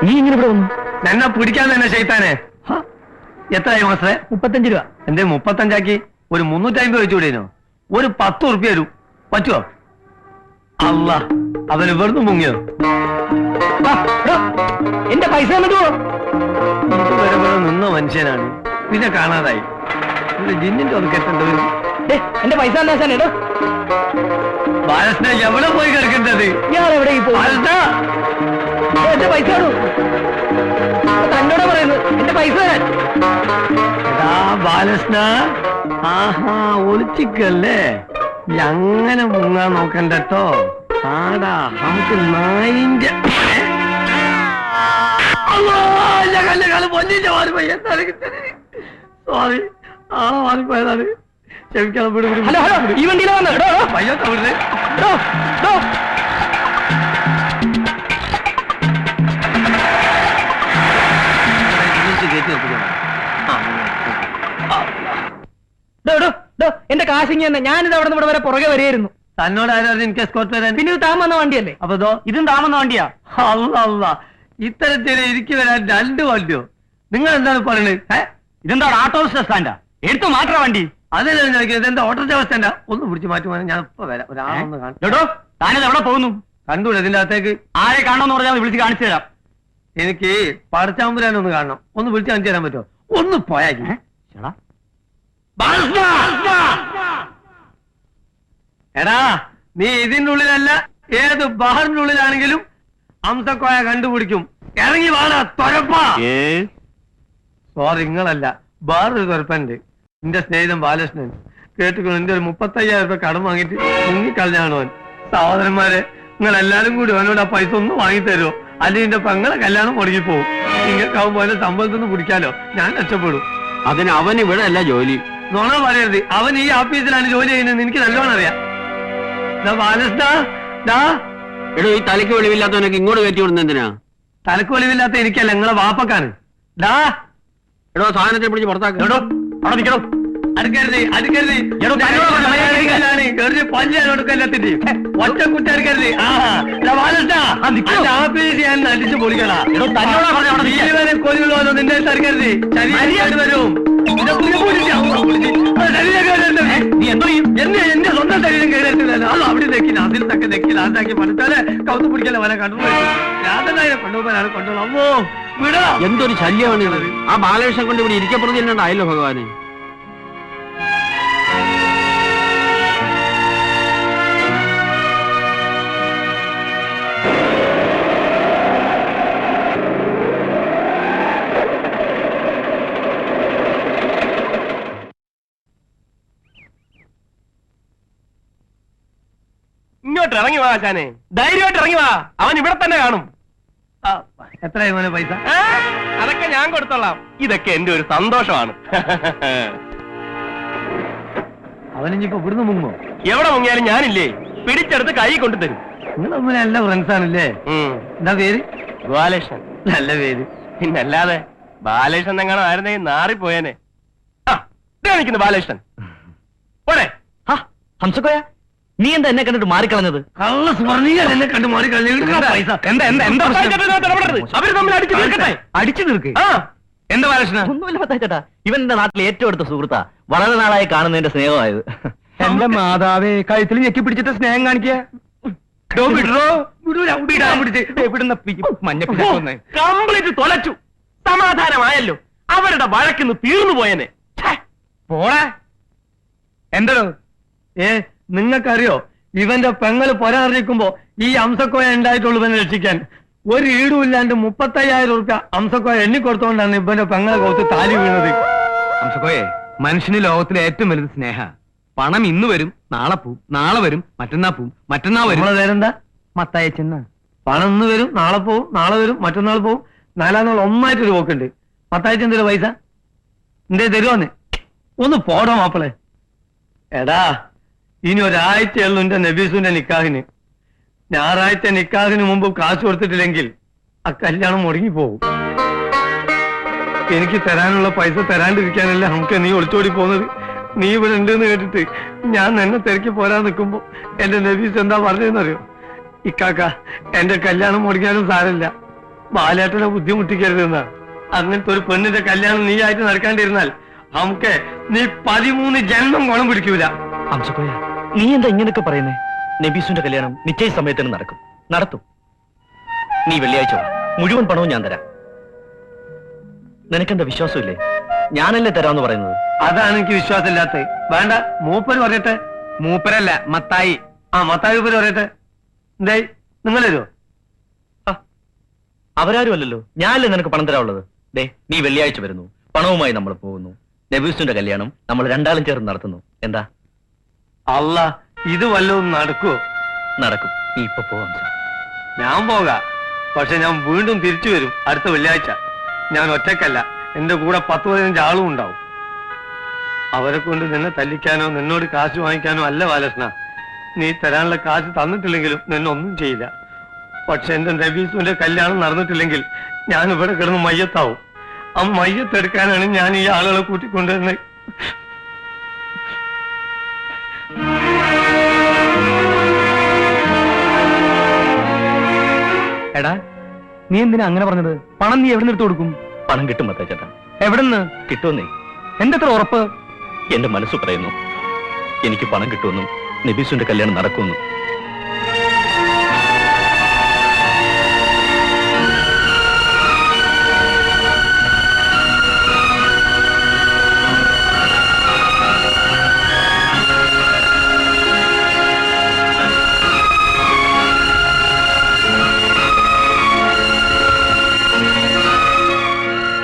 നീ ഇങ്ങനെ ഇവിടെ വന്നു? എന്നെ പിടിക്കാൻ തന്നെ ചെയ്താനെ. എത്രയായി മാസേ? 35 രൂപ. എന്തേ 35 ഒരു 350 വെച്ചുകൂടേനോ? ഒരു 10 ഉറുപ്പ്യ വരും. പറ്റുമോ? അല്ല, അവന് വെറുതെ മുങ്ങിയോ? എന്റെ പൈസ ഇതുവരെ നിന്ന മനുഷ്യനാണ്, പിന്നെ കാണാതായി. ജിന്നിന്റെ ഒന്ന് കെട്ടേണ്ടവരും. എന്റെ പൈസ എന്താ? ബാലസ്ന എവിടെ പോയി കിടക്കേണ്ടത്? ഞാൻ എവിടെ എന്റെ പൈസ തന്നോട് പറയുന്നത്. എന്റെ പൈസ ബാലസ്ന. ആഹാ, ഒളിച്ചിക്കല്ലേ? അങ്ങനെ മുങ്ങാൻ നോക്കണ്ടോ? ആടാ, നമുക്ക് നായിന്റെ പൊന്നിന്റെ മാറിപ്പോയി. സോറി, മാറിപ്പോയതാണ്. ക്ഷമിക്കണം. ഈ വണ്ടിയിലെ വന്ന് പയ്യോ തമിഴ് എന്റെ കാശിങ് തന്നെ. ഞാനിത് അവിടെ നിന്ന് ഇവിടെ വരെ പുറകെ വരെയായിരുന്നു. തന്നോട് ആരായിരുന്നു എനിക്ക് എസ്കോർട്ട് വരാൻ? പിന്നെ ഇത് താൻ വന്ന വണ്ടിയല്ലേ? അപ്പൊ ഇതും താൻ വന്ന വണ്ടിയാ? അല്ല, ഇത്തരത്തിൽ എനിക്ക് വരാൻ 2 വണ്ടിയോ? നിങ്ങൾ എന്താണ് പറയുന്നത്? ഇതെന്താ ആട്ടോ സ്റ്റാൻഡാ? എടുത്തു മാറ്റാ വണ്ടി. അതല്ലേ ചോദിക്കുന്നത്? എന്താ ഓട്ടോറിക്ഷ സ്റ്റാൻഡാ? ഒന്ന് പിടിച്ച് മാറ്റുവാൻ ഞാൻ ഇപ്പൊ വരാം. ഒരാളൊന്ന് കാണും. താനത് എവിടെ പോകുന്നു? കണ്ടൂടെ ഇതിന്റെ അകത്തേക്ക്? ആരെ കാണണമെന്ന് പറഞ്ഞാൽ വിളിച്ച് കാണിച്ചു തരാം. എനിക്ക് പടച്ചാമ്പുരാനൊന്ന് കാണണം. ഒന്ന് വിളിച്ച് കാണിച്ചു തരാൻ പറ്റുമോ? ഒന്ന് പോയാക്കി. എടാ, നീ ഇതിന്റെ ഉള്ളിലല്ല, ഏത് ബഹറിന്റെ ഉള്ളിലാണെങ്കിലും അംസക്കോയ കണ്ടുപിടിക്കും. ഇറങ്ങി വാടാ തൊരപ്പാ. സോറി, നിങ്ങളല്ല, വേറൊരു തൊരപ്പനുണ്ട്. എന്റെ സ്നേഹിതൻ ബാലകൃഷ്ണൻ. കേട്ടുകൊണ്ട് എന്റെ ഒരു 35,000 രൂപ കടം വാങ്ങിയിട്ട് മുങ്ങിക്കളഞ്ഞാണ് അവൻ. സഹോദരന്മാരെ, നിങ്ങൾ എല്ലാരും കൂടി അവനോട് ആ പൈസ ഒന്ന് വാങ്ങിത്തരുമോ? അല്ലെങ്കിൽ എന്റെ പെങ്ങളെ കല്യാണം മുടങ്ങിപ്പോവും. നിങ്ങൾക്കാവുമ്പോ അതിന്റെ സമ്പളത്തിൽ നിന്ന് പിടിക്കാലോ, ഞാൻ രക്ഷപ്പെടും. അതിന് അവൻ ഇവിടെ അല്ല ജോലി. നോണ പറയരുത്. അവൻ ഈ ഓഫീസിലാണ് ജോലി ചെയ്യുന്നത്, എനിക്ക് നല്ലോണം അറിയാം. എടോ, ഈ തലയ്ക്ക് വെളിവില്ലാത്തവനൊക്കെ ഇങ്ങോട്ട് കയറ്റി വിടുന്ന എന്തിനാ? തലക്ക് വെളിവില്ലാത്ത എനിക്കല്ല, നിങ്ങളെ വാപ്പക്കാണ്. എടോ, സാധനത്തെ പിടിച്ച് പുറത്താക്കോ. അവിടെ നിൽക്കണോ? അടുക്കരുത്, അടുക്കരുത്. പഞ്ചായത്തിന്റെ ഒറ്റ കുട്ടി അടുക്കരുത്. ആഫീസ് ഞാൻ അടിച്ചു പൊളിക്കണോ? കൊല്ലുള്ളൂ, നിന്റെ തരക്കരുത്. ശരീരം വരും. എന്റെ സ്വന്തം ശരീരം കേടത്തില്ല. അത് അവിടെ നെക്കില്ല, അതിൽ തക്കെ നെക്കില്ല. അതാക്കി പഠിച്ചാല് കൗത്ത് പിടിക്കല വല കണ്ടുപോയി. രാധനായ കൊണ്ടുപോകാനാണ് കൊണ്ടുപോകും. അമ്മോ, വിടാ. എന്തൊരു ശല്യമാണ് ഇത്. ആ ബാലകൃഷ്ണൻ കൊണ്ട് ഇവിടെ ഇരിക്കപ്പെടുത്തി എന്നാണ്ടായല്ലോ ഭഗവാന്. ഇങ്ങോട്ട് ഇറങ്ങി വാ ആശാനെ, ധൈര്യമായിട്ട് ഇറങ്ങി വാ. അവൻ ഇവിടെ തന്നെ കാണും. എത്രയായി മോനെ പൈസ? അതൊക്കെ ഞാൻ കൊടുത്തോളാം. ഇതൊക്കെ എന്റെ ഒരു സന്തോഷമാണ്. അവനിപ്പോ ഇവിടുന്ന് മുങ്ങോ? എവിടെ മുങ്ങിയാലും ഞാനില്ലേ, പിടിച്ചെടുത്ത് കൈ കൊണ്ടു തരും. നിങ്ങൾ തമ്മിൽ നല്ല ഫ്രണ്ട്സ് ആണല്ലേ? എന്താ പേര്? ബാലകൃഷ്ണൻ. നല്ല പേര്. പിന്നല്ലാതെ ബാലകൃഷ്ണൻ എങ്ങനെ ആയിരുന്നെങ്കിൽ നാറിപ്പോയേനെ. നിൽക്കുന്നു ബാലകൃഷ്ണൻ. പോരെ. ഹംസക്കോയ, നീ എന്താ എന്നെ കണ്ടിട്ട് മാറിക്കളഞ്ഞത്? കള്ള സ്വർണ്ണീകൻ എന്നെ കണ്ട് മാറിക്കളഞ്ഞു. അവര് തമ്മിൽ അടിച്ചു തീർക്കേ. എന്താ ബാലകൃഷ്ണ? ഒന്നുമില്ല പത്താച്ചേട്ടാ, ഇവൻ എന്റെ നാട്ടിലെ ഏറ്റവും അടുത്ത സുഹൃത്താ. വളരെ നാളായി കാണുന്നതിന്റെ സ്നേഹമായത്. എന്റെ മാതാവേ, കഴുത്തിൽ ഞെക്കി പിടിച്ചിട്ട് സ്നേഹം കാണിക്കുക. കംപ്ലീറ്റ് തൊലച്ചു. സമാധാനമായല്ലോ. അവരുടെ വഴക്കിന്ന് തീർന്നു പോയനെ. പോളെ എന്തോ നിങ്ങൾക്കറിയോ, ഇവന്റെ പെങ്ങള് പൊരാറിയിക്കുമ്പോ ഈ അംസക്കോയ ഉണ്ടായിട്ടുള്ളൂ ഇവനെ രക്ഷിക്കാൻ. ഒരു ഈടും ഇല്ലാണ്ട് 35,000 രൂപ അംസക്കോയ എണ്ണിക്കൊടുത്തോണ്ടാണ് ഇവന്റെ പെങ്ങളെ കോത്ത് താലി വീണത്. അംസക്കോയെ, മനുഷ്യന് ലോകത്തിലെ ഏറ്റവും വലുത് സ്നേഹ. പണം ഇന്ന് വരും, നാളെ പോവും, നാളെ വരും, മറ്റന്നാ പോവും, മറ്റന്നാ വരും. നമ്മളെ പേരെന്താ? മത്തായച്ചെന്ന. പണം ഇന്ന് വരും, നാളെ പോവും, നാളെ വരും, മറ്റന്നാൾ പോവും, 4 നാൾ ഒന്നായിട്ടൊരു പോക്കുണ്ട്. മത്തായച്ചെന്തൊരു പൈസ എന്തേ തരുവാന്ന്? ഒന്ന് പോടോ മാപ്പിളെ. എടാ, ഇനി ഒരാഴ്ചയുള്ളൂ എന്റെ നബീസുന്റെ നിക്കാഹിന്. ഞായറാഴ്ച നിക്കാഹിന് മുമ്പ് കാശ് കൊടുത്തിട്ടില്ലെങ്കിൽ ആ കല്യാണം മുടങ്ങിപ്പോകും. എനിക്ക് തരാനുള്ള പൈസ തരാണ്ടിരിക്കാനല്ല നമുക്ക് നീ ഒളിച്ചോടി പോകുന്നത്. നീ ഇവിടെ ഉണ്ടെന്ന് കേട്ടിട്ട് ഞാൻ നിന്നെ തിരക്കി പോരാൻ നിൽക്കുമ്പോ എന്റെ നബീസ് എന്താ പറഞ്ഞതെന്നറിയോ? ഇക്കാക്ക എന്റെ കല്യാണം മുടങ്ങിയാലും സാരമില്ല, ബാലേട്ടനെ ബുദ്ധിമുട്ടിക്കരുതെന്നാ. അങ്ങനത്തെ ഒരു പെണ്ണിന്റെ കല്യാണം നീ ആയിട്ട് നടക്കാണ്ടിരുന്നാൽ നമുക്ക് നീ 13 ജന്മം ഗുണം പിടിക്കൂല. അംസക്കോയ, നീ എന്താ ഇങ്ങനെയൊക്കെ പറയുന്നേ? നബീസുന്റെ കല്യാണം നിശ്ചയ സമയത്തിന് നടത്തും. നീ വെള്ളിയാഴ്ച വാ, മുഴുവൻ പണവും ഞാൻ തരാം. നിനക്കെന്താ വിശ്വാസമില്ലേ? ഞാനല്ലേ തരാമെന്ന് പറയുന്നത്. അതാണ് എനിക്ക് വിശ്വാസമില്ലാത്തത്. വേണ്ട, മൂപ്പര് പറയട്ടെ. മൂപ്പരല്ല, മത്തായി. ആ മത്തായി മൂപ്പര് പറയട്ടെ. എന്തായി, നിങ്ങൾ തരുമോ? അവരാരും അല്ലല്ലോ, ഞാനല്ലേ നിനക്ക് പണം തരാനുള്ളത്. ദേ, നീ വെള്ളിയാഴ്ച വരുന്നു, പണവുമായി നമ്മൾ പോകുന്നു. നബീസുന്റെ കല്യാണം നമ്മൾ രണ്ടാളും ചേർന്ന് നടത്തുന്നു. എന്താ? അല്ല, ഇത് വല്ലതും നടക്കുവോ? നടക്കും. നീ ഇപ്പൊ പോവാം സാർ. ഞാൻ പോകാം, പക്ഷെ ഞാൻ വീണ്ടും തിരിച്ചു വരും അടുത്ത വെള്ളിയാഴ്ച. ഞാൻ ഒറ്റക്കല്ല, എന്റെ കൂടെ 10-15 ആളും ഉണ്ടാവും. അവരെ കൊണ്ട് നിന്നെ തല്ലിക്കാനോ നിന്നോട് കാശ് വാങ്ങിക്കാനോ അല്ല ബാലകൃഷ്ണ. നീ തരാനുള്ള കാശ് തന്നിട്ടില്ലെങ്കിലും നിന്നെ ഒന്നും ചെയ്യില്ല. പക്ഷെ എന്റെ നബീസുവിന്റെ കല്യാണം നടന്നിട്ടില്ലെങ്കിൽ ഞാൻ ഇവിടെ കിടന്ന് മയ്യത്താവും. ആ മയ്യത്തെടുക്കാനാണ് ഞാൻ ഈ ആളുകളെ കൂട്ടിക്കൊണ്ടുവരുന്നത്. എടാ, നീ എന്തിനാ അങ്ങനെ പറഞ്ഞത്? പണം നീ എവിടെ നിന്ന് എടുത്തു കൊടുക്കും? പണം കിട്ടും മത്തായിച്ചേട്ടാ. എവിടെ നിന്ന് കിട്ടുമെന്നേ. എന്തെത്ര ഉറപ്പ്? എന്റെ മനസ്സ് പറയുന്നു എനിക്ക് പണം കിട്ടുമെന്നും നബീസുന്റെ കല്യാണം നടക്കുമെന്നും.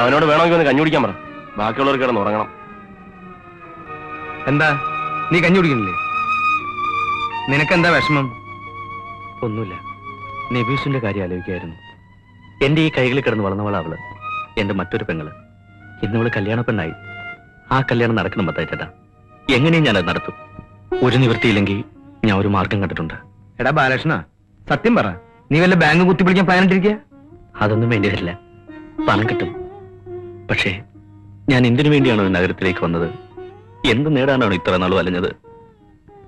അവനോട് വേണമെങ്കിൽ ഒന്ന് കഞ്ഞി കുടിക്കാൻ പറ. ബാക്കിയുള്ളവർ കിടന്ന് ഉറങ്ങണം. എന്താ, നീ കഞ്ഞി കുടിക്കണില്ലേ? നിനക്കെന്താ വിഷമം? ഒന്നുമില്ല, നബീസുന്റെ കാര്യം ആലോചിക്കായിരുന്നു. എന്റെ ഈ കൈകളിൽ കിടന്ന് വളർന്നവളാ അവള്, എന്റെ മറ്റൊരു പെങ്ങള്. ഇന്നവള് കല്യാണ പെണ്ണായി. ആ കല്യാണം നടക്കണം മത്തായിച്ചേട്ടാ. എങ്ങനെയും ഞാനത് നടത്തും. ഒരു നിവൃത്തിയില്ലെങ്കിൽ ഞാൻ ഒരു മാർഗം കണ്ടിട്ടുണ്ട്. എടാ ബാലകൃഷ്ണ, സത്യം പറ, നീ വല്ല ബാങ്ക് കുത്തിപ്പിടിക്കാൻ പ്ലാൻ ഇട്ടിരിക്കുക? അതൊന്നും വേണ്ടി വരില്ല, പണം കിട്ടും. പക്ഷേ ഞാൻ എന്തിനു വേണ്ടിയാണോ ഈ നഗരത്തിലേക്ക് വന്നത്, എന്ത് നേടാനാണോ ഇത്ര നാളും അലഞ്ഞത്,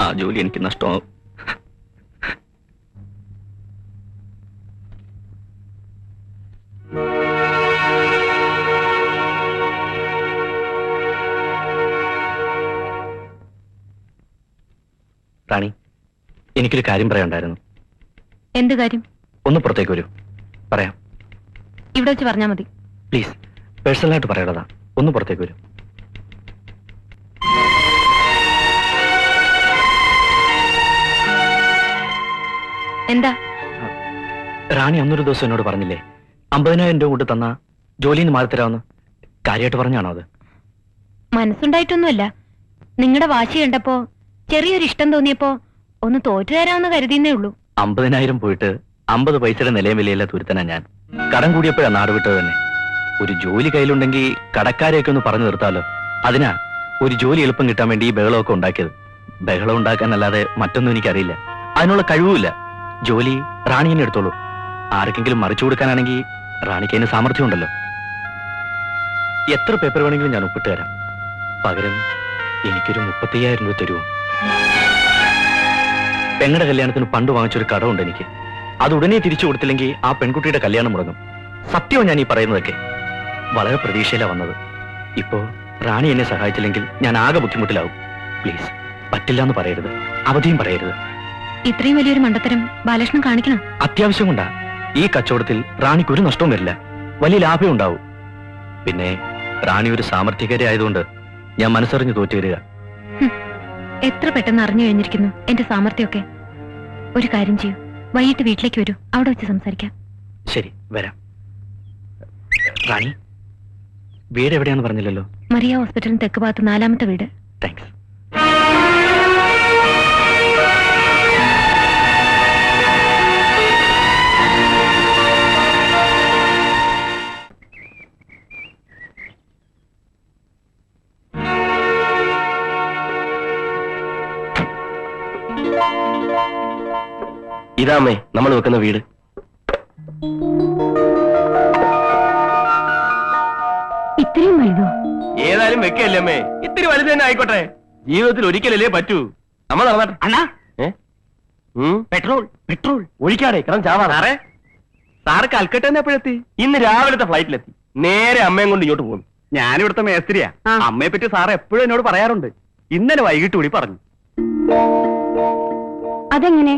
ആ ജോലി എനിക്ക് നഷ്ടമാവും. റാണി, എനിക്കൊരു കാര്യം പറയാനുണ്ടായിരുന്നു. എന്ത് കാര്യം? ഒന്ന് പുറത്തേക്ക് വരൂ, പറയാം. ഇവിടെ വെച്ച് പറഞ്ഞാൽ മതി. പ്ലീസ്, പേഴ്സണലായിട്ട് പറയണതാ. ഒന്ന് പുറത്തേക്ക് വരൂ. എന്താ? റാണി അന്നൊരു ദിവസം എന്നോട് പറഞ്ഞില്ലേ 50,000 രൂപ കൊണ്ട് തന്ന ജോലിയിൽ നിന്ന് മാറി തരാമെന്ന്? കാര്യമായിട്ട് പറഞ്ഞാണോ അത്? മനസ്സുണ്ടായിട്ടൊന്നുമല്ല, നിങ്ങളുടെ വാശി കണ്ടപ്പോ ചെറിയൊരു ഇഷ്ടം തോന്നിയപ്പോ ഒന്ന് തോറ്റു തരാമെന്ന് കരുതിയെന്നേ ഉള്ളൂ. 50,000 പോയിട്ട് 50 പൈസയുടെ നിലയും വിലയില്ല തുരുത്തനാ ഞാൻ. കടം കൂടിയപ്പോഴാ നാട് വിട്ടത് തന്നെ. ഒരു ജോലി കയ്യിലുണ്ടെങ്കിൽ കടക്കാരെയൊക്കെ ഒന്ന് പറഞ്ഞു നിർത്താലോ. അതിനാ ഒരു ജോലി എളുപ്പം കിട്ടാൻ വേണ്ടി ഈ ബഹളമൊക്കെ ഉണ്ടാക്കിയത്. ബഹളം ഉണ്ടാക്കാനല്ലാതെ മറ്റൊന്നും എനിക്കറിയില്ല, അതിനുള്ള കഴിവുമില്ല. ജോലി റാണി തന്നെ എടുത്തോളൂ. ആർക്കെങ്കിലും മറിച്ചു കൊടുക്കാനാണെങ്കിൽ റാണിക്ക് അതിന് സാമർഥ്യമുണ്ടല്ലോ. എത്ര പേപ്പർ വേണമെങ്കിലും ഞാൻ ഒപ്പിട്ട് തരാം. പകരം എനിക്കൊരു 35,000 രൂപ തരുമോ? പെങ്ങളുടെ കല്യാണത്തിന് പണ്ട് വാങ്ങിച്ചൊരു കടമുണ്ട് എനിക്ക്. അത് ഉടനെ തിരിച്ചു കൊടുത്തില്ലെങ്കിൽ ആ പെൺകുട്ടിയുടെ കല്യാണം മുടങ്ങും. സത്യവും ഞാൻ ഈ പറയുന്നതൊക്കെ. വളരെ പ്രതീക്ഷയിലാ വന്നത്. ഇപ്പോ റാണി എന്നെ സഹായിച്ചില്ലെങ്കിൽ ഞാൻ ആകെ ബുദ്ധിമുട്ടിലാവും. പ്ലീസ്, പറ്റില്ല എന്ന് പറയരുത്, അവധിയും പറയരുത്. ഇത്രയും വലിയൊരു മണ്ടത്തരം ബാലകൃഷ്ണൻ കാണിക്കണം. അത്യാവശ്യം കൊണ്ടാ. ഈ കച്ചവടത്തിൽ റാണിക്ക് ഒരു നഷ്ടവും വരില്ല, വലിയ ലാഭം ഉണ്ടാവും. പിന്നെ റാണി ഒരു സാമർത്ഥ്യകാരി ആയതുകൊണ്ട് ഞാൻ മനസ്സറിഞ്ഞ് തോറ്റു വരിക. എത്ര പെട്ടെന്ന് അറിഞ്ഞു കഴിഞ്ഞിരിക്കുന്നു എന്റെ സാമർത്ഥ്യമൊക്കെ. ഒരു കാര്യം ചെയ്യൂ, വൈകിട്ട് വീട്ടിലേക്ക് വരൂ, അവിടെ വെച്ച് സംസാരിക്കാം. ശരി, വരാം. റാണി, വീട് എവിടെയാന്ന് പറഞ്ഞില്ലല്ലോ? മറിയ ഹോസ്പിറ്റലിന് തെക്ക് ഭാഗത്ത് 4ാമത്തെ വീട്. താങ്ക്സ്. ഇതാമേ നമ്മൾ വെക്കുന്ന വീട്. ഇത്രയും വലുതോ? ഏതായാലും വെക്കല്ലേ അമ്മേ, ഇത്തിരി വലുത് തന്നെ ആയിക്കോട്ടെ. ജീവിതത്തിൽ ഒരിക്കലല്ലേ പറ്റൂ. നമ്മൾ നടന്നാട്ടെ. അണ്ണാ, പെട്രോൾ പെട്രോൾ ഒഴിക്കാടെ കിടന്ന് ചാവാ. സാറ് കൽക്കട്ട എപ്പോഴെത്തി? ഇന്ന് രാവിലത്തെ ഫ്ലൈറ്റിലെത്തി. നേരെ അമ്മയും കൊണ്ട് ഇങ്ങോട്ട് പോകുന്നു. ഞാനിവിടുത്തെ മേസ്ത്രിയാ. അമ്മയെ പറ്റി സാർ എപ്പോഴും എന്നോട് പറയാറുണ്ട്. ഇന്നലെ വൈകിട്ട് കൂടി പറഞ്ഞു. അതെങ്ങനെ?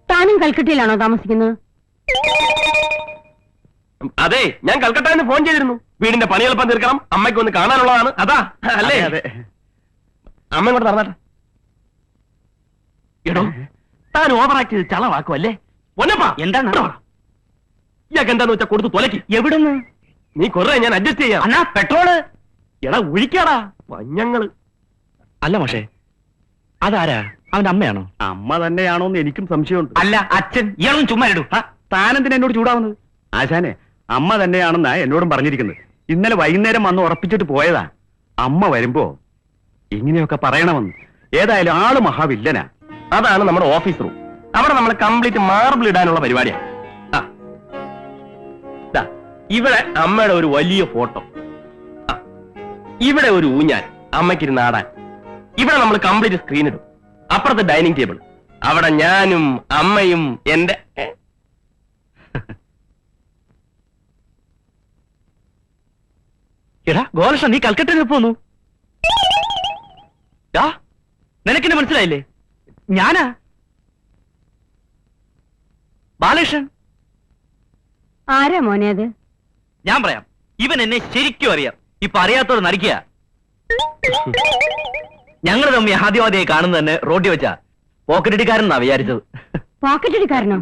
താനും കൽക്കട്ടയിലാണോ താമസിക്കുന്നത്? അതെ, ഞാൻ കൽക്കട്ടയിൽ നിന്ന് ഫോൺ ചെയ്തിരുന്നു. വീടിന്റെ പണി എളുപ്പം തീർക്കണം, അമ്മയ്ക്ക് ഒന്ന് കാണാനുള്ളതാണ്. അതാ അല്ലേ? അതെ. അമ്മ ഇങ്ങോട്ട് നടന്നാട്ടെ. എടോ, താൻ ഓവറാക്ട് ചെയ്ത് ചളവാക്കും അല്ലേ? പൊന്നപ്പാ, എന്താണ്? ഇയാൾക്ക് എന്താന്ന് വെച്ചാ കൊടുത്ത് തൊലക്കി. എവിടുന്ന്? നീ കൊറേ ഞാൻ അഡ്ജസ്റ്റ് ചെയ്യാം. അണ്ണാ പെട്രോള്. എടാ ഒഴിക്കാടാ പഞ്ഞങ്ങള്. അല്ല പക്ഷേ അതാരാ? അവന്റെ അമ്മയാണോ? അമ്മ തന്നെയാണോന്ന് എനിക്കും സംശയമുണ്ട്. അല്ല അച്ഛൻ. ഇയാളും ചുമ്മാ ഇടൂ. താനെന്തിനാ എന്നോട് ചൂടാവുന്നത്? ആശാനെ, അമ്മ തന്നെയാണെന്നാ എന്നോടും പറഞ്ഞിരിക്കുന്നത്. ഇന്നലെ വൈകുന്നേരം വന്ന് ഉറപ്പിച്ചിട്ട് പോയതാ. അമ്മ വരുമ്പോ ഇങ്ങനെയൊക്കെ പറയണമെന്ന്. ഏതായാലും ആള് മഹാവില്ലനാ. അതാണ് നമ്മുടെ ഓഫീസ് റൂം. അവിടെ നമ്മൾ കംപ്ലീറ്റ് മാർബിൾ ഇടാനുള്ള പരിപാടിയാണ്. ഇവിടെ അമ്മയുടെ ഒരു വലിയ ഫോട്ടോ, ഇവിടെ ഒരു ഊഞ്ഞാൽ അമ്മയ്ക്കിരുന്ന് ആടാൻ. ഇവിടെ നമ്മൾ കംപ്ലീറ്റ് സ്ക്രീൻ ഇടും. അപ്പുറത്തെ ഡൈനിങ് ടേബിൾ, അവിടെ ഞാനും അമ്മയും എന്റെ എടാ ഗോലകൃഷ്ണൻ, നീ കൽക്കട്ടയിൽ പോന്നു? നിനക്കെന്നെ മനസ്സിലായില്ലേ? ഞാനാ ബാലകൃഷ്ണൻ. ആരാ മോനെ അത്? ഞാൻ പറയാം. ഇവൻ എന്നെ ശരിക്കും അറിയാം. ഇപ്പൊ അറിയാത്തോട് നടിക്കുക. ഞങ്ങൾ തമ്മി ആദ്യമാദ്യമായി കാണുന്നത് തന്നെ റോഡിൽ വെച്ചാ. പോക്കറ്റടിക്കാരൻ എന്നാ വിചാരിച്ചത്. പോക്കറ്റടിക്കാരനോ?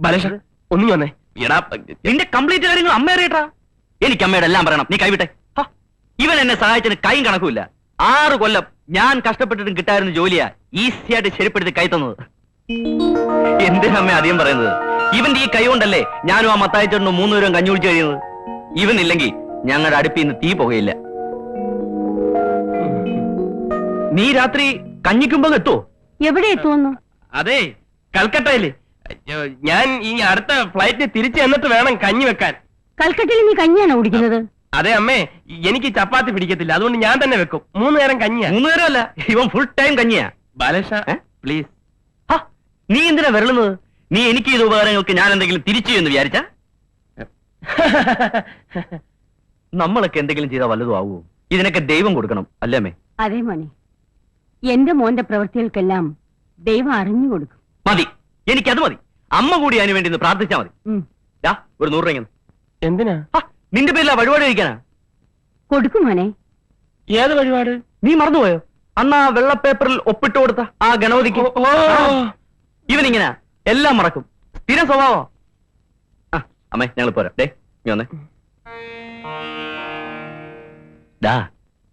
ബാലേഷ ഒന്നും വന്നേ. എടാ, നിന്റെ കംപ്ലീറ്റ് കാര്യങ്ങൾ അമ്മ അറിയട്ടാ. എനിക്ക് അമ്മയുടെ എല്ലാം പറയണം. നീ കൈവിട്ടെ. ഇവൻ എന്നെ സഹായിച്ചതിന് കൈയും കണക്കുമില്ല. 6 കൊല്ലം ഞാൻ കഷ്ടപ്പെട്ടിട്ടും കിട്ടായിരുന്ന ജോലിയാ ഈസിയായിട്ട് ശരിപ്പെടുത്തി കൈ തന്നത്. എന്തിനമ്മ അധികം പറയുന്നത്? ഇവന്റെ ഈ കൈ കൊണ്ടല്ലേ ഞാനും ആ മത്തായിച്ചേട്ടനും 3 പേരും കഞ്ഞി കുടിച്ചു കഴിയുന്നത്. ഇവൻ ഇല്ലെങ്കിൽ ഞങ്ങളുടെ അടുപ്പിൽ നിന്ന് തീ പുകയില്ല. നീ രാത്രി കഞ്ഞിക്കുമ്പോ എത്തുവോ? എവിടെ എത്തുമെന്നു? അതെ, കൽക്കട്ടയില്. ഞാൻ ഈ അടുത്ത ഫ്ലൈറ്റിന് തിരിച്ചു എന്നിട്ട് വേണം കഞ്ഞി വെക്കാൻ. കൽക്കട്ടയിൽ നീ കഞ്ഞിയാണോ കുടിക്കുന്നത്? അതെ അമ്മേ, എനിക്ക് ചപ്പാത്തി പിടിക്കത്തില്ല. അതുകൊണ്ട് ഞാൻ തന്നെ വെക്കും. 3 നേരം കഞ്ഞിയാ. 3 നേരമല്ല, ഇവൻ ഫുൾ ടൈം കഞ്ഞിയാ. ബാലേഷ പ്ലീസ്. നീ എന്തിനാ വരളുന്നത്? നീ എനിക്ക് ചെയ്ത ഉപകാരങ്ങൾക്ക് ഞാൻ എന്തെങ്കിലും തിരിച്ചു എന്ന് വിചാരിച്ച? നമ്മളൊക്കെ എന്തെങ്കിലും ചെയ്താൽ വല്ലതും ആവുമോ? ഇതിനൊക്കെ ദൈവം കൊടുക്കണം അല്ലേ അമ്മേ? അതെ മോനെ, എന്റെ മോന്റെ പ്രവൃത്തികൾക്കെല്ലാം ദൈവം അറിഞ്ഞു കൊടുക്കും. മതി, എനിക്കത് മതി. അമ്മ കൂടി അതിനു വേണ്ടി ഒന്ന് പ്രാർത്ഥിച്ചാ മതി. ഒരു 100 രൂപ. എന്തിനാ? നിന്റെ പേരിലാ വഴിപാട് കഴിക്കാനാ. കൊടുക്കും മോനെ. ഏത് വഴിപാട്? നീ മറന്നുപോയോ? അന്ന് ആ വെള്ള പേപ്പറിൽ ഒപ്പിട്ട് കൊടുത്ത ആ ഗണപതിക്ക്. ഇവനിങ്ങനെ എല്ലാം മറക്കും. സ്ഥിരം സ്വഭാവം. അമ്മേ, ഞങ്ങൾ പോരാ. ഡേ നീ വന്നേ.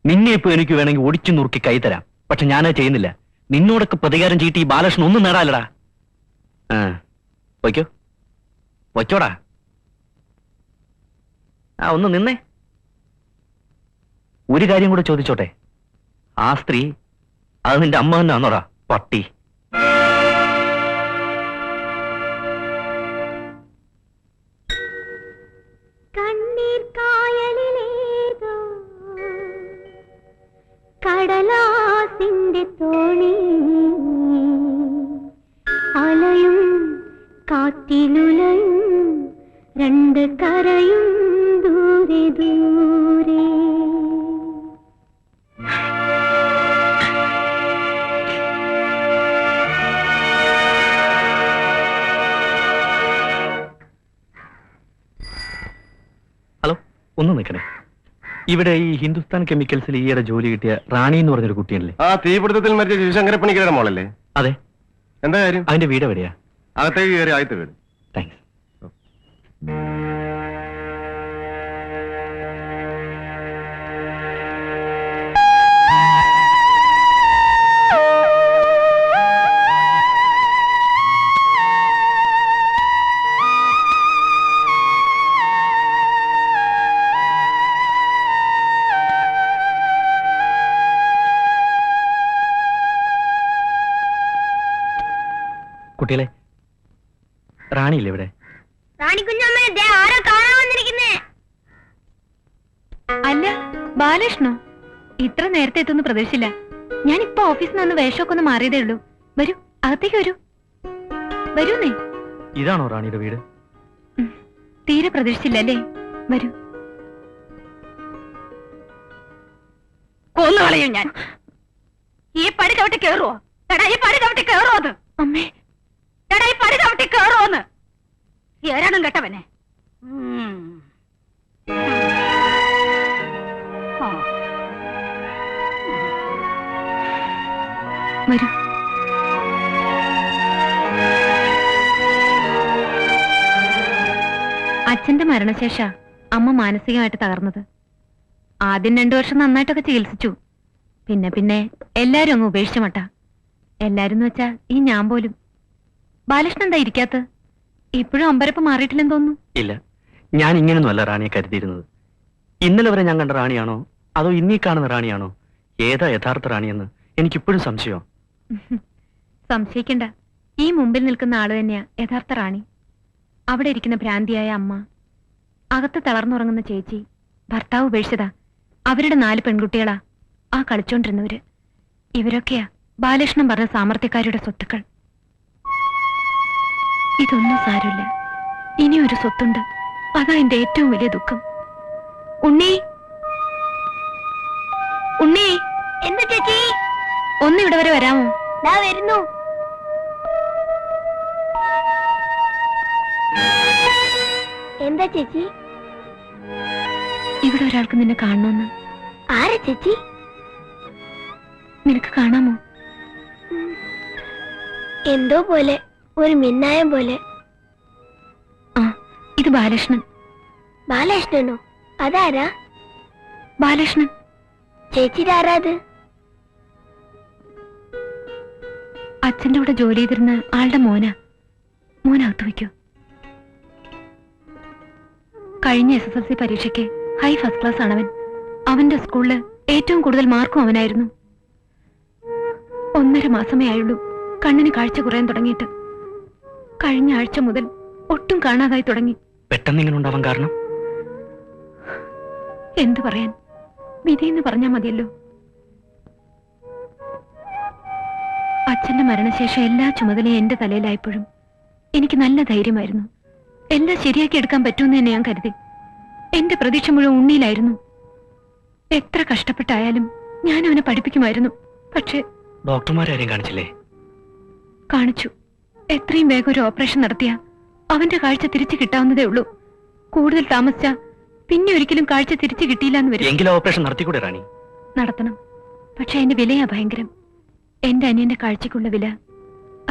നിന്നെ ഇപ്പൊ എനിക്ക് വേണമെങ്കിൽ ഒടിച്ചു നുറുക്കി കൈ തരാം. പക്ഷെ ഞാനത് ചെയ്യുന്നില്ല. നിന്നോടൊക്കെ പ്രതികാരം ചീട്ടി ഈ ബാലകൃഷ്ണൻ ഒന്നും നേടാലടാ. വയ്ക്കോ, വച്ചോടാ. ഒന്ന് നിന്നേ. ഒരു കാര്യം കൂടെ ചോദിച്ചോട്ടെ. ആ സ്ത്രീ അത് നിന്റെ അമ്മ തന്നെ ആണോടാ പട്ടി? കണ്ണീർ കായലിലേതോ കടലാസിന്റെ തോണി അലയും കാറ്റിലുലയും 2 കരയും ദൂരെ ദൂരെ. ഹലോ, ഒന്ന് നിൽക്കണേ. ഇവിടെ ഈ ഹിന്ദുസ്ഥാൻ കെമിക്കൽസിൽ ഈയിടെ ജോലി കിട്ടിയ റാണി എന്ന് പറഞ്ഞൊരു കുട്ടിയല്ലേ? ആ തീപിടുത്തത്തിൽ മരിച്ച ശിവശങ്കര പണിക്കരുടെ മോളല്ലേ? അതെ. എന്താ കാര്യം? അതിന്റെ വീട് എവിടെയാ? അകത്തേക്ക് കയറി ആദ്യത്തെ വീട്. താങ്ക്സ്. കുട്ടികളെ, റാണിയില്ലേ ഇവിടെ? അല്ല ബാലകൃഷ്ണോ, ഇത്ര നേരത്തെ എത്തുന്ന പ്രതീക്ഷിച്ചില്ല. ഞാനിപ്പോ ഓഫീസിൽ നിന്ന് വേഷമൊക്കെ ഒന്ന് മാറിയതേ ഉള്ളൂ. വരൂ, അകത്തേക്ക് വരൂ. വരൂന്നേ. ഇതാണോ റാണിയുടെ വീട്? തീരെ പ്രതീക്ഷിച്ചില്ലല്ലേ? വരൂ. കൊന്നുകളയും ഞാൻ. ഈ പടി ചവിട്ടി കേറുവോ? എടാ ഈ പടി ചവിട്ടി കേറുവോന്ന്? അമ്മേ, എടാ ഈ പടി ചവിട്ടി കേറുവോന്ന്? ഏരാണും കേട്ടവനെ. വരൂ. അച്ഛന്റെ മരണശേഷ അമ്മ മാനസികമായിട്ട് തകർന്നത്. ആദ്യം 2 വർഷം നന്നായിട്ടൊക്കെ ചികിത്സിച്ചു. പിന്നെ പിന്നെ എല്ലാരും അങ്ങ് ഉപേക്ഷിച്ച മട്ട. എല്ലാരും എന്ന് വെച്ചാ ഈ ഞാൻ പോലും. ബാലകൃഷ്ണൻ എന്താ ഇരിക്കാത്ത? ഇപ്പോഴും അമ്പരപ്പ് മാറിയിട്ടില്ലെന്ന് തോന്നുന്നു. ഇല്ല, ഞാൻ ഇങ്ങനൊന്നുമല്ല റാണിയെ കരുതിയിരുന്നത്. ഇന്നലെ വരെ ഞാൻ കണ്ട റാണിയാണോ അതോ ഇന്നീ കാണുന്ന റാണിയാണോ? ഏതാ യഥാർത്ഥ റാണിയെന്ന് എനിക്കിപ്പോഴും സംശയം. സംശയിക്കണ്ട, ഈ മുമ്പിൽ നിൽക്കുന്ന ആള് തന്നെയാ യഥാർത്ഥ റാണി. അവിടെ ഇരിക്കുന്ന ഭ്രാന്തിയായ അമ്മ, അകത്ത് തളർന്നുറങ്ങുന്ന ചേച്ചി, ഭർത്താവ് ഉപേക്ഷിച്ചതാ. അവരുടെ 4 പെൺകുട്ടികളാ ആ കളിച്ചോണ്ടിരുന്നവര്. ഇവരൊക്കെയാ ബാലകൃഷ്ണൻ പറഞ്ഞ സാമർത്ഥ്യക്കാരുടെ സ്വത്തുക്കൾ. ഇതൊന്നും സാരമില്ല, ഇനിയൊരു സ്വത്തുണ്ട്. അതാ എന്റെ ഏറ്റവും വലിയ ദുഃഖം. ഉണ്ണി, ഉണ്ണി. എന്താ ചേച്ചി? ഒന്ന് ഇവിടെ വരെ വരാമോ? ദാ വരുന്നു. എന്താ ചേച്ചി? ഇവിടെ ഒരാൾക്ക് നിന്നെ കാണണമെന്ന്. ആരാ ചേച്ചി? നിനക്ക് കാണാമോ? എന്തോ പോലെ, ഒരു മിന്നായം പോലെ. ആ, ഇത് ബാലകൃഷ്ണൻ. ബാലകൃഷ്ണനോ? അതാരാ? ബാലകൃഷ്ണൻ. ചേച്ചിയുടെ ആരാത്? അച്ഛന്റെ കൂടെ ജോലി ചെയ്തിരുന്ന ആളുടെ മോനാ. മോനകത്ത് വയ്ക്കോ. കഴിഞ്ഞ SSLC പരീക്ഷയ്ക്ക് ഹൈ ഫസ്റ്റ് ക്ലാസ് ആണവൻ. അവന്റെ സ്കൂളില് ഏറ്റവും കൂടുതൽ മാർക്കും അവനായിരുന്നു. 1.5 മാസമേ ആയുള്ളൂ കണ്ണിന് കാഴ്ച കുറയാൻ തുടങ്ങിയിട്ട്. കഴിഞ്ഞ ആഴ്ച മുതൽ ഒട്ടും കാണാതായി തുടങ്ങി. പെട്ടെന്ന് ഇങ്ങനെ ഉണ്ടാവാൻ കാരണം? എന്തു പറയാൻ, വിധിയെന്ന് പറഞ്ഞാ മതിയല്ലോ. അച്ഛന്റെ മരണശേഷം എല്ലാ ചുമതലയും എന്റെ തലയിലായപ്പോഴും എനിക്ക് നല്ല ധൈര്യമായിരുന്നു. എല്ലാം ശരിയാക്കി എടുക്കാൻ പറ്റുമെന്ന് തന്നെ ഞാൻ കരുതി. എന്റെ പ്രതീക്ഷ മുഴുവൻ ഉണ്ണിയിലായിരുന്നു. എത്ര കഷ്ടപ്പെട്ടായാലും ഞാൻ അവനെ പഠിപ്പിക്കുമായിരുന്നു. പക്ഷേ ഡോക്ടർമാരെയും കാണിച്ചില്ലേ? കാണിച്ചു. എത്രയും വേഗം ഒരു ഓപ്പറേഷൻ നടത്തിയ അവന്റെ കാഴ്ച തിരിച്ചു കിട്ടാവുന്നതേ ഉള്ളൂ. കൂടുതൽ താമസിച്ച പിന്നെ ഒരിക്കലും കാഴ്ച തിരിച്ചു കിട്ടിയില്ല എന്ന് വരും. എങ്കിലും ഓപ്പറേഷൻ നടത്തിക്കൂടെ റാണി? നടത്തണം, പക്ഷെ അതിന്റെ വിലയാ ഭയങ്കരം. എന്റെ അനിയന്റെ കാഴ്ചക്കുള്ള വില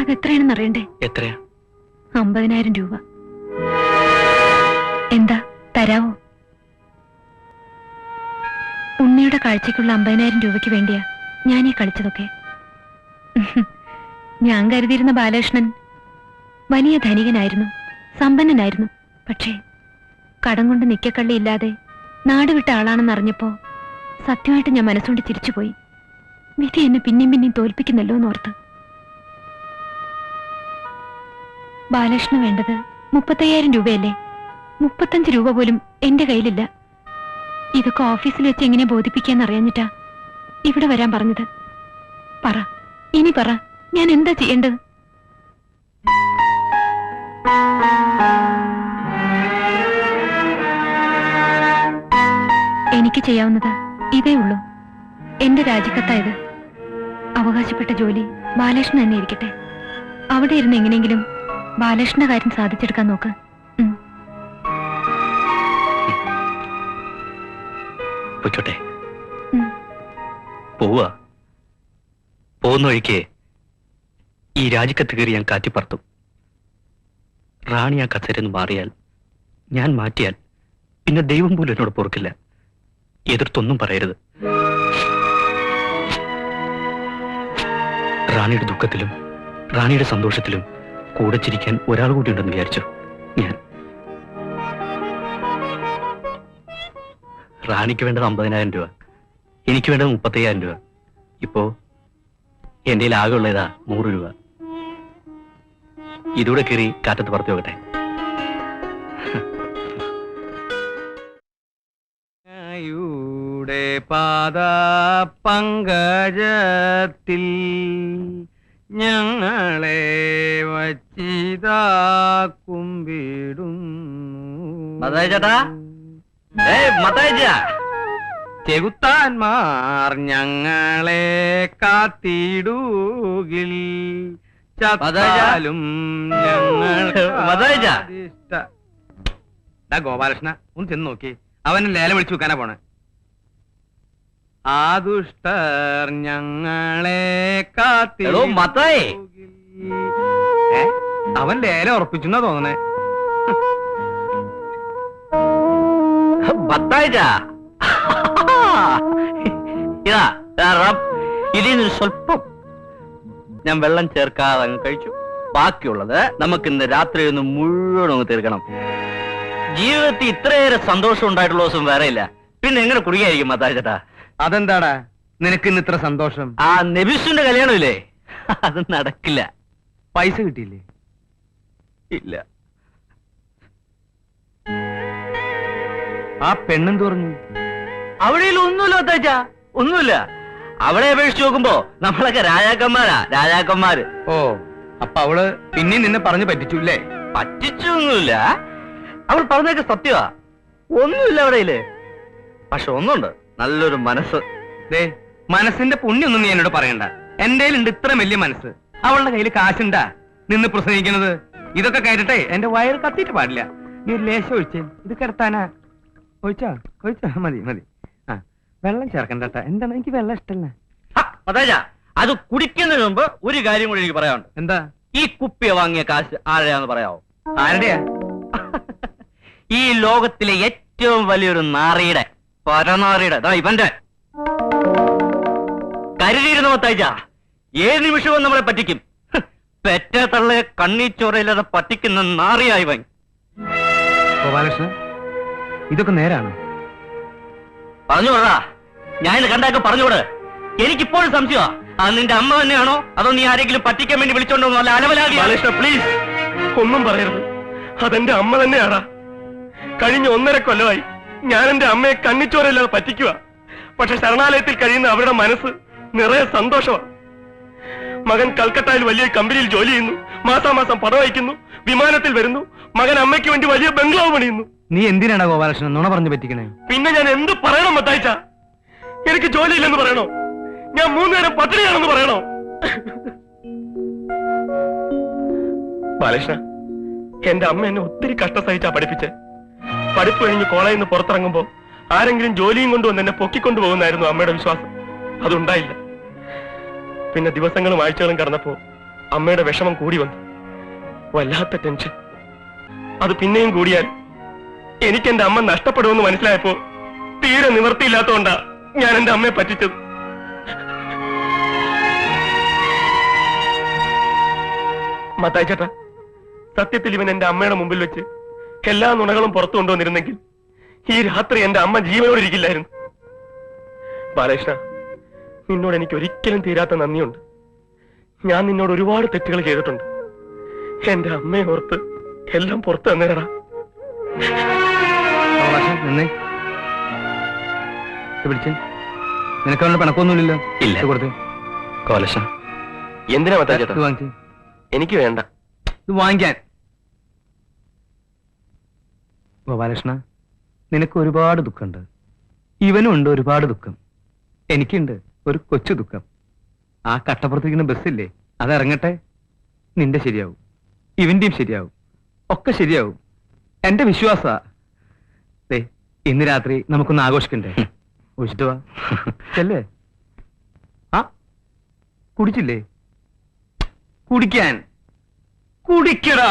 അതെത്രയാണെന്ന് അറിയണ്ടേ? എത്രയാ? 50,000 രൂപ. എന്താ, തരാവോ? ഉണ്ണിയുടെ കാഴ്ചക്കുള്ള 50,000 രൂപയ്ക്ക് വേണ്ടിയാ ഞാനീ കളിച്ചതൊക്കെ. ഞാൻ കരുതിയിരുന്ന ബാലകൃഷ്ണൻ വലിയ ധനികനായിരുന്നു, സമ്പന്നനായിരുന്നു. പക്ഷേ കടം കൊണ്ട് നിക്കക്കള്ളിയില്ലാതെ നാടുവിട്ട ആളാണെന്ന് അറിഞ്ഞപ്പോ സത്യമായിട്ട് ഞാൻ മനസ്സുകൊണ്ട് ചിരിച്ചുപോയി. വിധി എന്നെ പിന്നെയും പിന്നെയും തോൽപ്പിക്കുന്നല്ലോ എന്നോർത്ത്. ബാലകൃഷ്ണന് വേണ്ടത് 35,000 രൂപയല്ലേ? 35 രൂപ പോലും എന്റെ കയ്യിലില്ല. ഇതൊക്കെ ഓഫീസിൽ വെച്ച് എങ്ങനെ ബോധിപ്പിക്കാന്ന് അറിയാഞ്ഞിട്ടാ ഇവിടെ വരാൻ പറഞ്ഞത്. പറ, ഇനി പറ, ഞാൻ എന്താ ചെയ്യേണ്ടത്? എനിക്ക് ചെയ്യാവുന്നത് ഇതേ ഉള്ളൂ. എന്റെ രാജിക്കത്തായത്. അവകാശപ്പെട്ട ജോലി ബാലകൃഷ്ണൻ തന്നെ ഇരിക്കട്ടെ. അവിടെ ഇരുന്ന് എങ്ങനെയെങ്കിലും ബാലകൃഷ്ണന്റെ കാര്യം സാധിച്ചെടുക്കാൻ നോക്ക്. പൊയ്ക്കോട്ടെ. പോവാ. പോകുന്ന വഴിക്ക് ഈ രാജിക്കത്ത് കയറി ഞാൻ കാറ്റിപ്പറത്തും. റാണി ആ കസേരന്ന് മാറിയാൽ, ഞാൻ മാറ്റിയാൽ പിന്നെ ദൈവം പോലും എന്നോട് പൊറുക്കില്ല. എതിർത്തൊന്നും പറയരുത്. റാണിയുടെ ദുഃഖത്തിലും റാണിയുടെ സന്തോഷത്തിലും കൂടെ ചിരിക്കാൻ ഒരാൾ കൂടി ഉണ്ടെന്ന് വിചാരിച്ചു ഞാൻ. റാണിക്ക് വേണ്ടത് 50,000 രൂപ, എനിക്ക് വേണ്ടത് 35,000 രൂപ. ഇപ്പോ എന്റെ ആകെ ഉള്ളതാ 100 രൂപ. ഇതൂടെ കയറി കാറ്റത്ത് പറത്തി നോക്കട്ടെ. പാദ പങ്കജത്തിൽ ഞങ്ങളെ വച്ചിരുന്നോരേ ഇതാ കുമ്പിടുന്നു. മത്തായി ചേട്ടാ, ചെകുത്താന്മാർ ഞങ്ങളെ കാത്തിടുകിൽ ചത്താലും ഗോപാലകൃഷ്ണ ഒന്ന് ചെന്ന് നോക്കി, അവനെ ലേലം വിളിച്ചു വെക്കാനാ പോണേ. ആ ദുഷ്ടർ ഞങ്ങളെ മത്തായി, അവൻ ലേലം ഉറപ്പിച്ചെന്നാ തോന്നണേ. ഇതിന് സ്വല്പം ഞാൻ വെള്ളം ചേർക്കാതെ അങ്ങ് കഴിച്ചു. ബാക്കിയുള്ളത് നമുക്ക് ഇന്ന് രാത്രി ഒന്ന് മുഴുവൻ അങ്ങ് തീർക്കണം. ജീവിതത്തിൽ ഇത്രയേറെ സന്തോഷം ഉണ്ടായിട്ടുള്ള ദിവസം വേറെ ഇല്ല. പിന്നെ എങ്ങനെ കുടിയായിരിക്കും മത്തായി ചേട്ടാ? അതെന്താടാ നിനക്ക് ഇന്ന് ഇത്ര സന്തോഷം? ആ നബിസുന്റെ കല്യാണമില്ലേ, അത് നടക്കില്ല. പൈസ കിട്ടിയില്ലേ? ഇല്ല. ആ പെണ്ണെന്ത് പറഞ്ഞു? അവിടെ ഒന്നുമില്ല മത്തായിച്ച, ഒന്നുമില്ല. അവളെ അപേക്ഷിച്ച് നോക്കുമ്പോ നമ്മളൊക്കെ രാജാക്കന്മാര്. ഓ, അപ്പൊ അവള് പിന്നെ നിന്നെ പറഞ്ഞു പറ്റിച്ചുല്ലേ? പറ്റിച്ചൊന്നുമില്ല, അവൾ പറഞ്ഞൊക്കെ സത്യമാ. ഒന്നുമില്ല അവിടെയില്ലേ. പക്ഷെ ഒന്നുണ്ട്, നല്ലൊരു മനസ്സ്. ദേ, മനസ്സിന്റെ പുണ്യൊന്നും നീ എന്നോട് പറയണ്ട. എന്റെ ഉണ്ട് ഇത്ര വലിയ മനസ്സ്. അവളുടെ കയ്യിൽ കാശുണ്ടാ നിന്ന് പ്രസംഗിക്കുന്നത്? ഇതൊക്കെ കേട്ടിട്ടേ എന്റെ വയറ് കത്തിയിട്ട് പാടില്ല. നീ ഒരു ലേശം ഒഴിച്ചേ, ഇത് കിടത്താനാ. ഒഴിച്ചാ മതി. ആ, വെള്ളം ചേർക്കണ്ടട്ടാ. എന്താണ്, എനിക്ക് വെള്ളം ഇഷ്ടല്ല. അത് കുടിക്കുന്നതിന് മുമ്പ് ഒരു കാര്യം കൂടി എനിക്ക് പറയാനുണ്ട്. എന്താ? ഈ കുപ്പിയെ വാങ്ങിയ കാശ് ആരുടെയാന്ന് പറയാവോ? ആരുടെയാ? ഈ ലോകത്തിലെ ഏറ്റവും വലിയൊരു നാറിയുടെ, പരനാറിയുടെ, ഇവന്റെ. കരുതിയിരുന്ന മത്തായിച്ച, ഏത് നിമിഷവും നമ്മളെ പറ്റിക്കും. പെറ്റ തള്ളയെ കണ്ണീച്ചോറയില്ലാതെ പറ്റിക്കുന്ന നാറിയായിവൻ. ഗോപാലകൃഷ്ണൻ, ഇതൊക്കെ നേരാണ്? പറഞ്ഞുകൊടാ, ഞാൻ കണ്ടാക്കെ പറഞ്ഞുകൂടെ. എനിക്കിപ്പോഴും സംശയമാ, അത് നിന്റെ അമ്മ തന്നെയാണോ അതോ നീ ആരെങ്കിലും പറ്റിക്കാൻ വേണ്ടി വിളിച്ചോണ്ടോ? അല്ല അലവലാതി. പ്ലീസ് ഒന്നും പറയരുത്. അതെന്റെ അമ്മ തന്നെയാടാ. കഴിഞ്ഞ 1.5 കൊല്ലമായി ഞാൻ എന്റെ അമ്മയെ കണ്ണിച്ചോരല്ലാതെ പറ്റിക്കുക. പക്ഷെ ശരണാലയത്തിൽ കഴിയുന്ന അവരുടെ മനസ്സ് നിറയെ സന്തോഷമാണ്. മകൻ കൽക്കട്ടയിൽ വലിയ കമ്പനിയിൽ ജോലി ചെയ്യുന്നു, മാസാമാസം പണം അയക്കുന്നു, വിമാനത്തിൽ വരുന്നു. മകൻ അമ്മയ്ക്ക് വേണ്ടി വലിയ ബംഗ്ലാവ് പണിയുന്നു. നീ എന്തിനാണ് ഗോപാലകൃഷ്ണൻ നുണ പറഞ്ഞു പറ്റിക്കണേ? പിന്നെ ഞാൻ എന്ത് പറയണം മത്തായിച്ച? എനിക്ക് ജോലിയില്ലെന്ന് പറയണോ? ഞാൻ 3 നേരം പട്ടിണിയാണെന്ന് പറയണോ? ബാലകൃഷ്ണ, എന്റെ അമ്മ എന്നെ ഒത്തിരി കഷ്ട സഹിച്ചാ പഠിപ്പിച്ച്. പഠിപ്പ് കഴിഞ്ഞ് കോളേജിൽ നിന്ന് പുറത്തിറങ്ങുമ്പോ ആരെങ്കിലും ജോലിയും കൊണ്ടുവന്ന് എന്നെ പൊക്കിക്കൊണ്ടുപോകുന്നായിരുന്നു അമ്മയുടെ വിശ്വാസം. അതുണ്ടായില്ല. പിന്നെ ദിവസങ്ങളും ആഴ്ചകളും കടന്നപ്പോ അമ്മയുടെ വിഷമം കൂടി വന്നു. വല്ലാത്ത ടെൻഷൻ. അത് പിന്നെയും കൂടിയാൽ എനിക്ക് എന്റെ അമ്മ നഷ്ടപ്പെടുമെന്ന് മനസ്സിലായപ്പോ തീരെ നിവൃത്തിയില്ലാത്തോണ്ടാ ഞാൻ എന്റെ അമ്മയെ പറ്റിച്ചത്. മത്തായി ചേട്ടാ, സത്യത്തിൽ ഇവൻ എന്റെ അമ്മയുടെ മുമ്പിൽ വെച്ച് എല്ലാ നുണകളും പുറത്തു കൊണ്ടുവന്നിരുന്നെങ്കിൽ ഈ രാത്രി എന്റെ അമ്മ ജീവനോടെ ഇരിക്കില്ലായിരുന്നു. ബാലകൃഷ്ണ, നിന്നോട് എനിക്ക് ഒരിക്കലും തീരാത്ത നന്ദിയുണ്ട്. ഞാൻ നിന്നോട് ഒരുപാട് തെറ്റുകൾ ചെയ്തിട്ടുണ്ട്. എന്റെ അമ്മയെ ഓർത്ത് എല്ലാം പുറത്തു തന്നേരടാ. നിനക്ക് അവളുടെ പണക്കൊന്നുമില്ലല്ലോ? ഇല്ല. കൊടുത്ത് കോലശ, എന്തിനാ മത്തായി ചേട്ടാ? വാങ്ങിച്ചു. എനിക്ക് വേണ്ട. ഇത് വാങ്ങിക്കാൻ. ഗോപാലകൃഷ്ണ, നിനക്ക് ഒരുപാട് ദുഃഖമുണ്ട്. ഇവനും ഉണ്ട് ഒരുപാട് ദുഃഖം. എനിക്കുണ്ട് ഒരു കൊച്ചു ദുഃഖം. ആ കട്ടപ്പുറത്തിരിക്കുന്ന ബസ്സില്ലേ, അതിറങ്ങട്ടെ, നിന്റെ ശരിയാവും, ഇവന്റെയും ശരിയാവും, ഒക്കെ ശരിയാവും. എന്റെ വിശ്വാസ. ഇന്ന് രാത്രി നമുക്കൊന്ന് ആഘോഷിക്കണ്ടേ? ഒഴിച്ചിട്ട് വാ. ചെല്ലേ. ആ, കുടിച്ചില്ലേ? കുടിക്കാൻ. കുടിക്കടാ.